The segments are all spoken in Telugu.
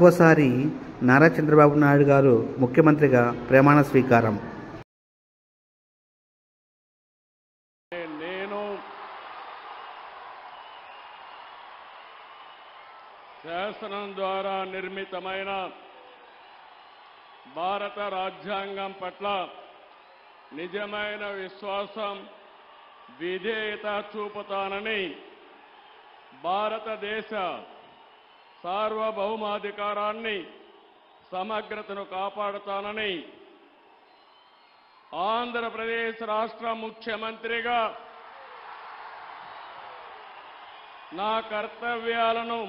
నాలుగోసారి నారా చంద్రబాబు నాయుడు గారు ముఖ్యమంత్రిగా ప్రమాణ స్వీకారం. నేను శాసనం ద్వారా నిర్మితమైన భారత రాజ్యాంగం పట్ల నిజమైన విశ్వాసం, విధేయత చూపుతానని, భారతదేశ సార్వభౌమాధికారాన్ని, సమగ్రతను కాపాడుతానని ఆంధ్రప్రదేశ్ రాష్ట్ర ముఖ్యమంత్రిగా నా కర్తవ్యాలను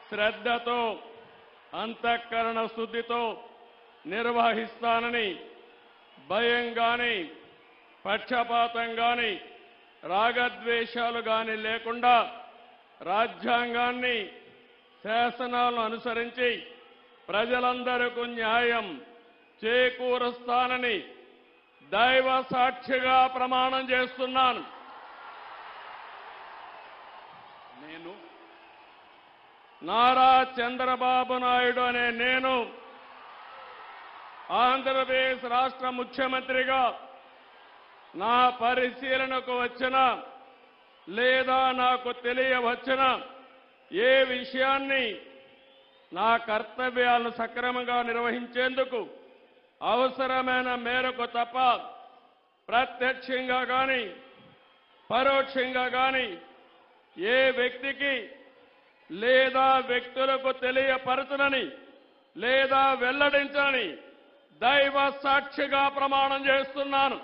శ్రద్ధతో, అంతఃకరణ శుద్ధితో నిర్వహిస్తానని, భయం గాని, పక్షపాతం గాని, రాగద్వేషాలు గాని లేకుండా రాజ్యాంగాన్ని, శాసనాలను అనుసరించి ప్రజలందరికీ న్యాయం చేకూరుస్తానని దైవ సాక్షిగా ప్రమాణం చేస్తున్నాను. నేను నారా చంద్రబాబు నాయుడు అనే నేను ఆంధ్రప్రదేశ్ రాష్ట్ర ముఖ్యమంత్రిగా నా పరిశీలనకు వచ్చిన లేదా నాకు తెలియవచ్చిన ఏ విషయాన్ని నా కర్తవ్యాలను సక్రమంగా నిర్వహించేందుకు అవసరమైన మేరకు తప్ప ప్రత్యక్షంగా కానీ పరోక్షంగా కానీ ఏ వ్యక్తికి లేదా వ్యక్తులకు తెలియపరచునని లేదా వెల్లడించని దైవ సాక్షిగా ప్రమాణం చేస్తున్నాను.